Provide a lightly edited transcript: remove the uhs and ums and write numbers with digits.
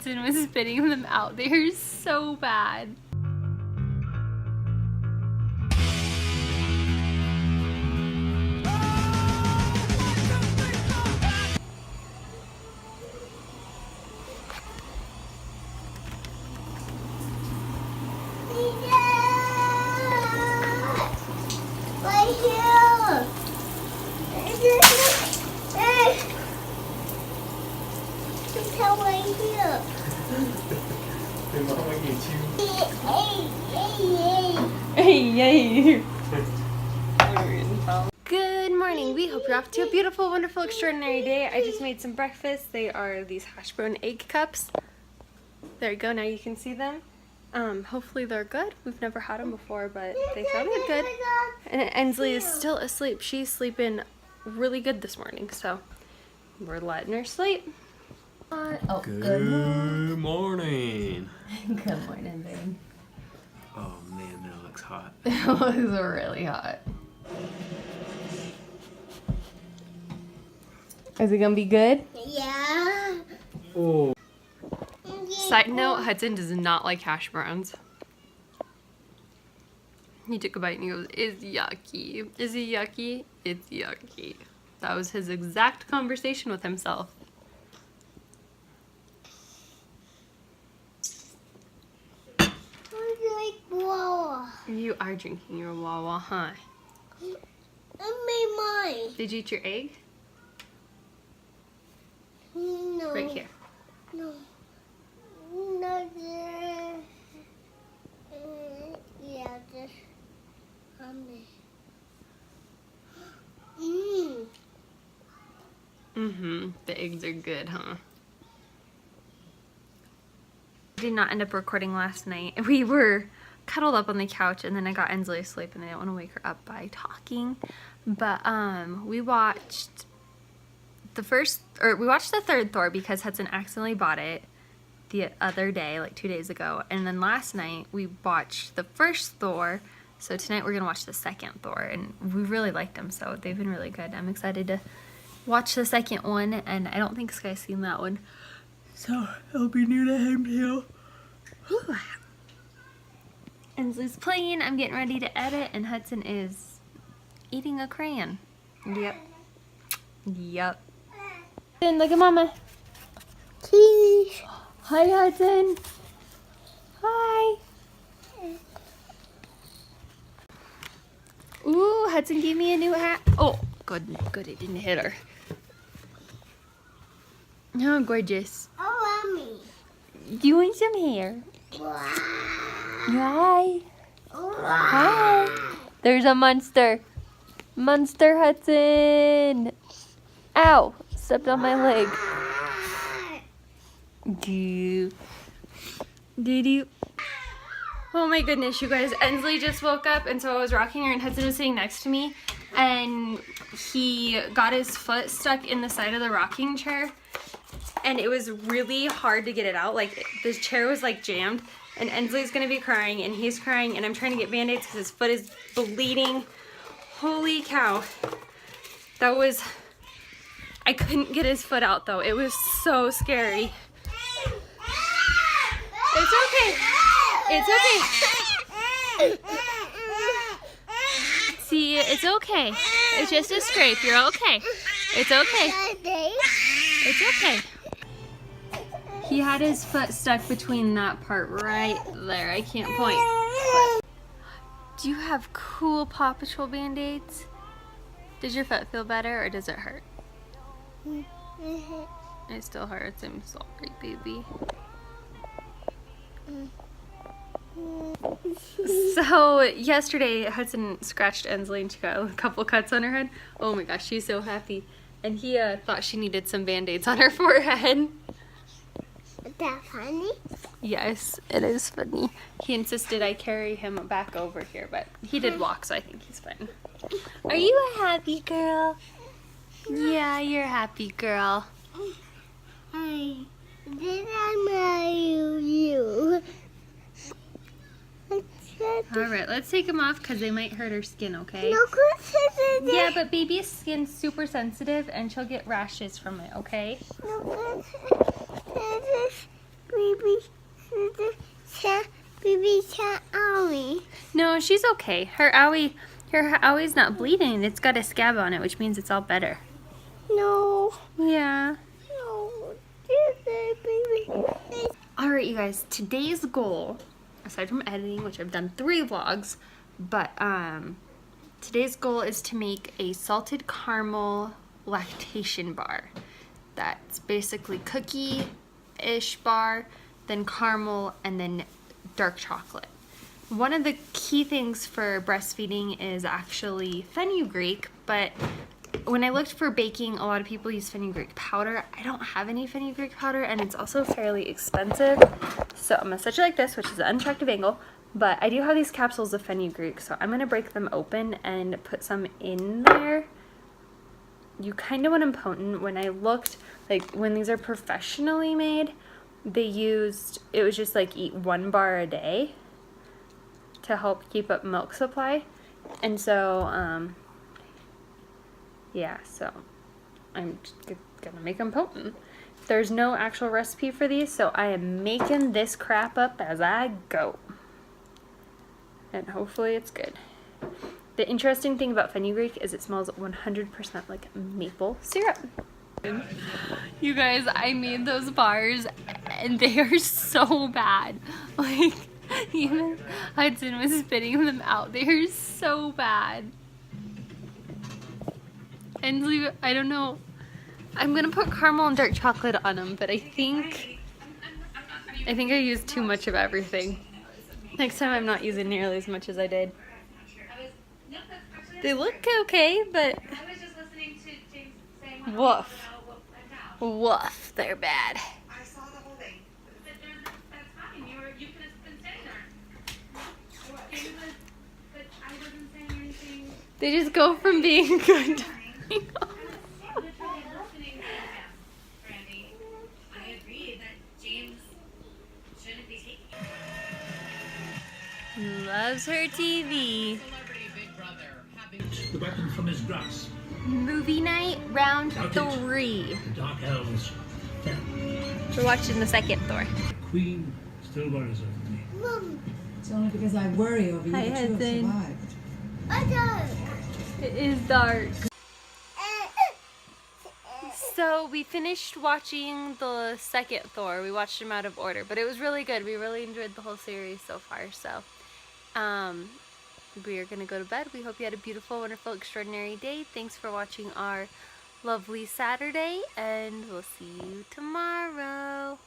And was spitting them out. They're so bad. Right here. Tell right here. Hey. Good morning. We hope you're off to a beautiful, wonderful, extraordinary day. I just made some breakfast. They are these hash brown egg cups. There you go. Now you can see them. Hopefully they're good. We've never had them before, but they sounded good. And Ensley is still asleep. She's sleeping really good this morning, so we're letting her sleep. Good morning. Good morning, babe. Oh man, that looks hot. It was really hot. Is it gonna be good? Yeah. Oh. Side note, Hudson does not like hash browns. He took a bite and he goes, "It's yucky. Is it yucky? It's yucky." That was his exact conversation with himself. I like Wawa. You are drinking your Wawa, huh? I made mine. Did you eat your egg? No. Right here. No. No, yeah, just The eggs are good, huh? I did not end up recording last night. We were cuddled up on the couch and then I got Ensley asleep and I didn't want to wake her up by talking. But we watched the third Thor because Hudson accidentally bought it the other day, like 2 days ago. And then last night we watched the first Thor. So tonight we're gonna watch the second Thor, and we really liked them, so they've been really good. I'm excited to watch the second one, and I don't think Sky's seen that one, so it'll be new to him too. Whew. Ensley's playing, I'm getting ready to edit, and Hudson is eating a crayon. Yep. And look at Mama. cheese. Hi, Hudson. Hi. Ooh, Hudson gave me a new hat. Oh, good, it didn't hit her. Oh, gorgeous. Oh, mommy. Do you want some hair? Wow. Hi. Wow. Hi. There's a monster. Monster Hudson. Ow, stepped on my leg. Did you? Oh my goodness, you guys. Ensley just woke up, and so I was rocking her, and Hudson was sitting next to me, and he got his foot stuck in the side of the rocking chair, and it was really hard to get it out. Like, the chair was like jammed, and Ensley's gonna be crying, and he's crying, and I'm trying to get band-aids because his foot is bleeding. Holy cow. That was... I couldn't get his foot out, though. It was so scary. It's okay. It's okay. See, it's okay. It's just a scrape. You're okay. It's okay. It's okay. He had his foot stuck between that part right there. I can't point. But do you have cool Paw Patrol Band-Aids? Does your foot feel better or does it hurt? It still hurts. I'm sorry, baby. So yesterday Hudson scratched Ensley and she got a couple cuts on her head. Oh my gosh, she's so happy. And he thought she needed some band-aids on her forehead. Is that funny? Yes, it is funny. He insisted I carry him back over here, but he did walk, so I think he's fine. Are you a happy girl? Yeah, you're a happy girl. Hey, did I marry you? Alright, let's take them off because they might hurt her skin, okay? No, Yeah, but baby's skin's super sensitive and she'll get rashes from it, okay? No, she's okay. Her owie's not bleeding. It's got a scab on it, which means it's all better. No. Yeah. No. Alright, you guys, today's goal, aside from editing, which I've done 3 vlogs, but today's goal is to make a salted caramel lactation bar. That's basically cookie-ish bar, then caramel, and then dark chocolate. One of the key things for breastfeeding is actually fenugreek, but when I looked for baking, a lot of people use fenugreek powder. I don't have any fenugreek powder, and it's also fairly expensive. So I'm gonna set it like this, which is an unattractive angle, but I do have these capsules of fenugreek, so I'm gonna break them open and put some in there. You kind of want them potent. When I looked, like when these are professionally made, it was just like eat 1 bar a day to help keep up milk supply. And so, yeah, so I'm just gonna make them potent. There's no actual recipe for these, so I am making this crap up as I go. And hopefully it's good. The interesting thing about fenugreek is it smells 100% like maple syrup. You guys, I made those bars and they are so bad. Like, even Hudson was spitting them out. They are so bad. And I don't know. I'm gonna put caramel and dark chocolate on them, but I think I used too much of everything. Next time I'm not using nearly as much as I did. They look okay, but woof. Woof, they're bad. I saw the whole thing. But that's fine. You could have been saying that. But I wasn't saying anything. They just go from being good to being awful. Brandy, I agree that James shouldn't be taking it. Loves her TV. Celebrity Big Brother having The weapon from his grasp. Movie night, round Got it. 3. The Dark Elves fell. We're watching the second Thor. The Queen still worries over me. Mom, It's only because I worry over you Hi, that you have Hudson. survived. I don't. It is dark. So we finished watching the second Thor. We watched them out of order, but it was really good. We really enjoyed the whole series so far. So we are going to go to bed. We hope you had a beautiful, wonderful, extraordinary day. Thanks for watching our lovely Saturday, and we'll see you tomorrow.